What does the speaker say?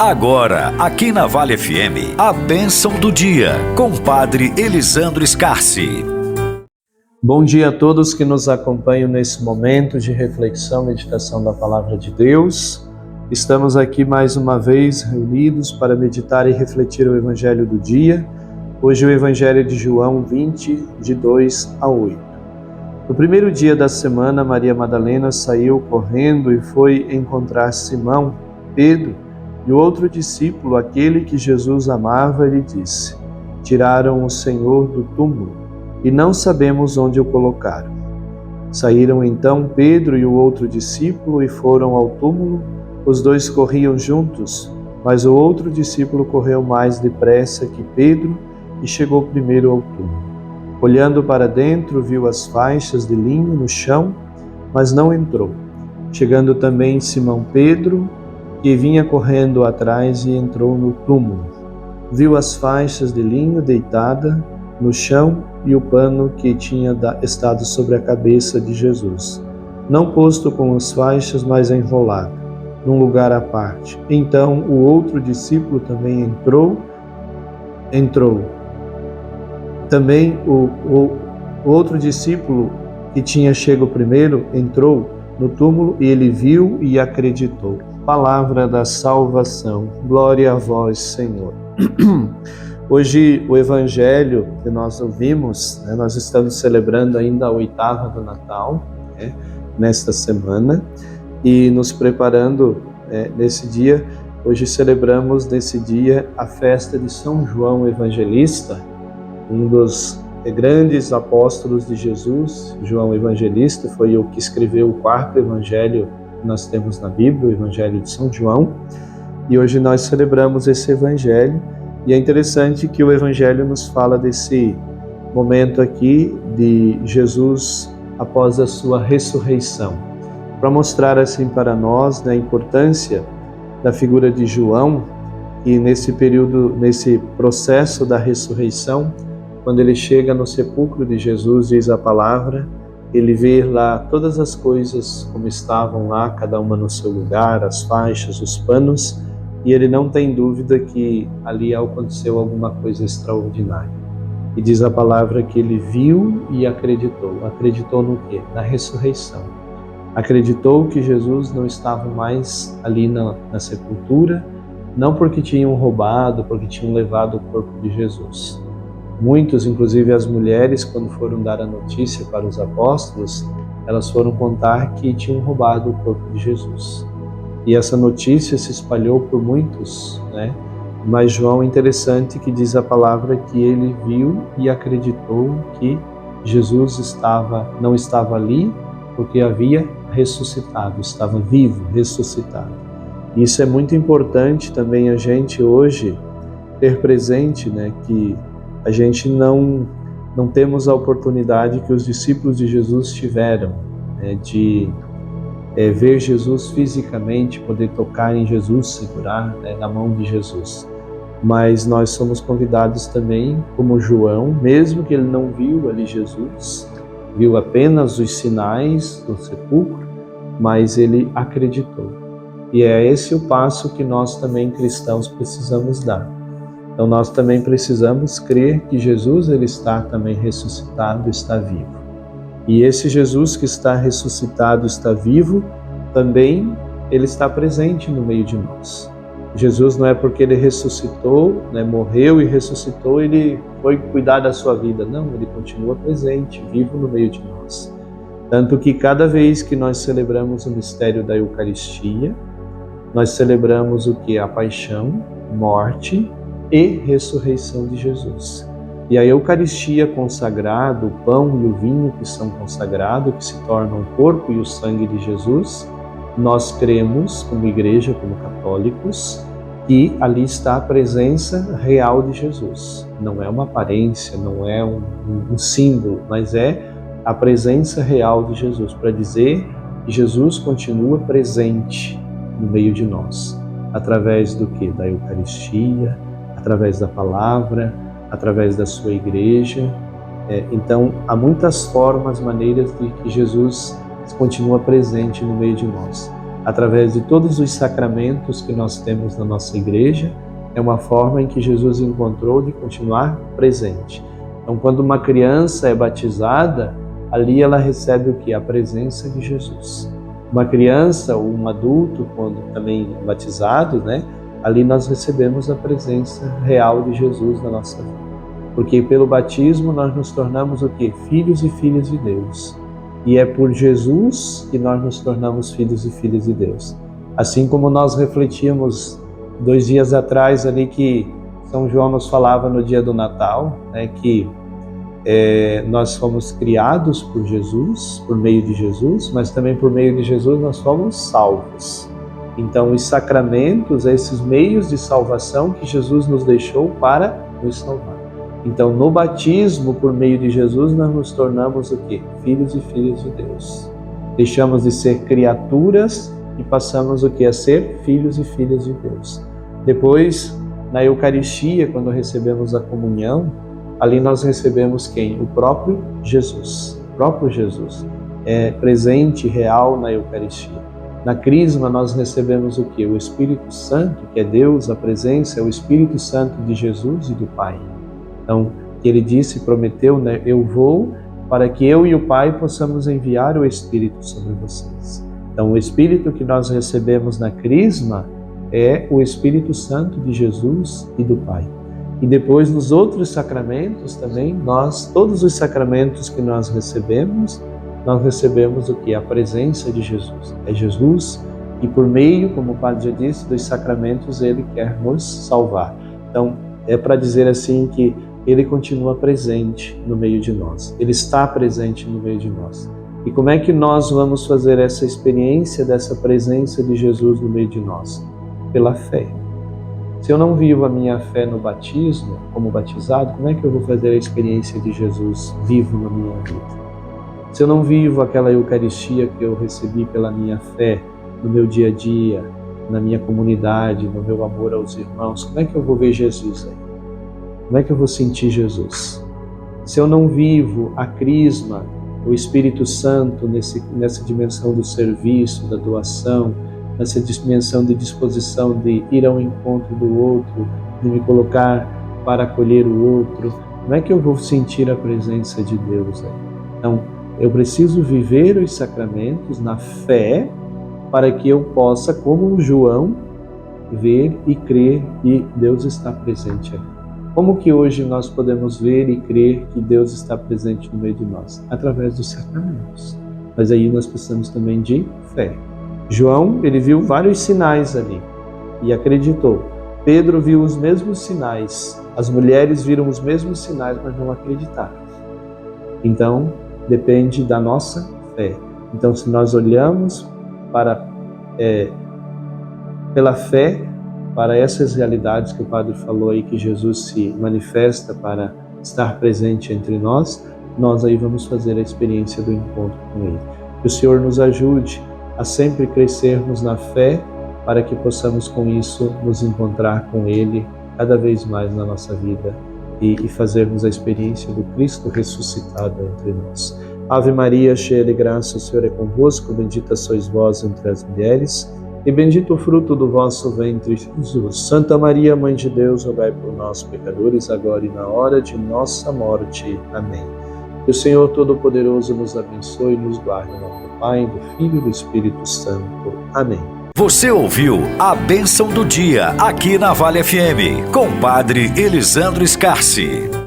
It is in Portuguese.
Agora, aqui na Vale FM, a bênção do dia, com o Padre Elisandro Scarsi. Bom dia a todos que nos acompanham nesse momento de reflexão, meditação da Palavra de Deus. Estamos aqui mais uma vez reunidos para meditar e refletir o Evangelho do dia. Hoje o Evangelho de João 20, de 2 a 8. No primeiro dia da semana, Maria Madalena saiu correndo e foi encontrar Simão, Pedro, e o outro discípulo, aquele que Jesus amava, lhe disse: tiraram o Senhor do túmulo e não sabemos onde o colocaram. Saíram então Pedro e o outro discípulo e foram ao túmulo. Os dois corriam juntos, mas o outro discípulo correu mais depressa que Pedro e chegou primeiro ao túmulo. Olhando para dentro, viu as faixas de linho no chão, mas não entrou. Chegando também Simão Pedro, que vinha correndo atrás, e entrou no túmulo. Viu as faixas de linho deitada no chão e o pano que tinha estado sobre a cabeça de Jesus, não posto com as faixas, mas enrolado, num lugar à parte. Então o outro discípulo também entrou. Também o outro discípulo que tinha chego primeiro entrou no túmulo e ele viu e acreditou. Palavra da salvação. Glória a vós, Senhor. Hoje o Evangelho que nós ouvimos, nós estamos celebrando ainda a oitava do Natal, nesta semana, e nos preparando nesse dia. Hoje celebramos nesse dia a festa de São João Evangelista, um dos grandes apóstolos de Jesus. João Evangelista foi o que escreveu o quarto evangelho que nós temos na Bíblia, o Evangelho de São João, e hoje nós celebramos esse evangelho. E é interessante que o evangelho nos fala desse momento aqui de Jesus após a sua ressurreição, para mostrar assim para nós a importância da figura de João, e nesse período, nesse processo da ressurreição, quando ele chega no sepulcro de Jesus, diz a palavra, ele vê lá todas as coisas como estavam lá, cada uma no seu lugar, as faixas, os panos, e ele não tem dúvida que ali aconteceu alguma coisa extraordinária. E diz a palavra que ele viu e acreditou. Acreditou no quê? Na ressurreição. Acreditou que Jesus não estava mais ali na sepultura, não porque tinham roubado, porque tinham levado o corpo de Jesus. Muitos, inclusive as mulheres, quando foram dar a notícia para os apóstolos, elas foram contar que tinham roubado o corpo de Jesus. E essa notícia se espalhou por muitos, Mas João, é interessante que diz a palavra que ele viu e acreditou que Jesus não estava ali porque havia ressuscitado, estava vivo, ressuscitado. E isso é muito importante também a gente hoje ter presente, que a gente não temos a oportunidade que os discípulos de Jesus tiveram, de ver Jesus fisicamente, poder tocar em Jesus, segurar na mão de Jesus. Mas nós somos convidados também, como João, mesmo que ele não viu ali Jesus, viu apenas os sinais do sepulcro, mas ele acreditou. E é esse o passo que nós também cristãos precisamos dar. Então nós também precisamos crer que Jesus ele está também ressuscitado, está vivo. E esse Jesus que está ressuscitado, está vivo, também ele está presente no meio de nós. Jesus não é porque ele ressuscitou, morreu e ressuscitou, ele foi cuidar da sua vida. Não, ele continua presente, vivo no meio de nós. Tanto que cada vez que nós celebramos o mistério da Eucaristia, nós celebramos o que? A paixão, morte e ressurreição de Jesus. E a Eucaristia consagrada, o pão e o vinho que são consagrados, que se tornam o corpo e o sangue de Jesus, nós cremos, como igreja, como católicos, que ali está a presença real de Jesus. Não é uma aparência, não é um símbolo, mas é a presença real de Jesus, para dizer que Jesus continua presente no meio de nós, através do quê? Da Eucaristia, através da palavra, através da sua igreja. Então, há muitas formas, maneiras de que Jesus continua presente no meio de nós. através de todos os sacramentos que nós temos na nossa igreja, é uma forma em que Jesus encontrou de continuar presente. Então, quando uma criança é batizada, ali ela recebe o que? A presença de Jesus. Uma criança ou um adulto, quando também é batizado, ali nós recebemos a presença real de Jesus na nossa vida. Porque pelo batismo nós nos tornamos o quê? Filhos e filhas de Deus. E é por Jesus que nós nos tornamos filhos e filhas de Deus. Assim como nós refletimos 2 dias atrás ali que São João nos falava no dia do Natal, que nós fomos criados por Jesus, por meio de Jesus, mas também por meio de Jesus nós fomos salvos. Então os sacramentos, esses meios de salvação que Jesus nos deixou para nos salvar. Então no batismo, por meio de Jesus, nós nos tornamos o quê? Filhos e filhas de Deus. Deixamos de ser criaturas e passamos o quê? A ser filhos e filhas de Deus. Depois, na Eucaristia, quando recebemos a comunhão, ali nós recebemos quem? O próprio Jesus. O próprio Jesus é presente, real na Eucaristia. Na Crisma nós recebemos o quê? O Espírito Santo, que é Deus, a presença, é o Espírito Santo de Jesus e do Pai. Então, ele disse, prometeu, eu vou para que eu e o Pai possamos enviar o Espírito sobre vocês. Então, o Espírito que nós recebemos na Crisma é o Espírito Santo de Jesus e do Pai. E depois, nos outros sacramentos também, todos os sacramentos que nós recebemos o que? A presença de Jesus. É Jesus e por meio, como o Padre já disse, dos sacramentos ele quer nos salvar. Então, é para dizer assim que ele continua presente no meio de nós. Ele está presente no meio de nós. E como é que nós vamos fazer essa experiência dessa presença de Jesus no meio de nós? Pela fé. Se eu não vivo a minha fé no batismo, como batizado, como é que eu vou fazer a experiência de Jesus vivo na minha vida? Se eu não vivo aquela Eucaristia que eu recebi pela minha fé no meu dia a dia, na minha comunidade, no meu amor aos irmãos, como é que eu vou ver Jesus aí? Como é que eu vou sentir Jesus? Se eu não vivo a Crisma, o Espírito Santo nessa dimensão do serviço, da doação, nessa dimensão de disposição de ir ao encontro do outro, de me colocar para acolher o outro, como é que eu vou sentir a presença de Deus aí? Então, eu preciso viver os sacramentos na fé para que eu possa, como João, ver e crer que Deus está presente ali. Como que hoje nós podemos ver e crer que Deus está presente no meio de nós? Através dos sacramentos. Mas aí nós precisamos também de fé. João, ele viu vários sinais ali e acreditou. Pedro viu os mesmos sinais. As mulheres viram os mesmos sinais, mas não acreditaram. Então, depende da nossa fé. Então, se nós olhamos pela fé, para essas realidades que o Padre falou aí, que Jesus se manifesta para estar presente entre nós, nós aí vamos fazer a experiência do encontro com Ele. Que o Senhor nos ajude a sempre crescermos na fé, para que possamos com isso nos encontrar com Ele cada vez mais na nossa vida e fazermos a experiência do Cristo ressuscitado entre nós. Ave Maria, cheia de graça, o Senhor é convosco, bendita sois vós entre as mulheres, e bendito o fruto do vosso ventre, Jesus. Santa Maria, Mãe de Deus, rogai por nós, pecadores, agora e na hora de nossa morte. Amém. Que o Senhor Todo-Poderoso nos abençoe e nos guarde, em nome do Pai, do Filho e do Espírito Santo. Amém. Você ouviu a Bênção do Dia, aqui na Vale FM, com Padre Elisandro Scarsi.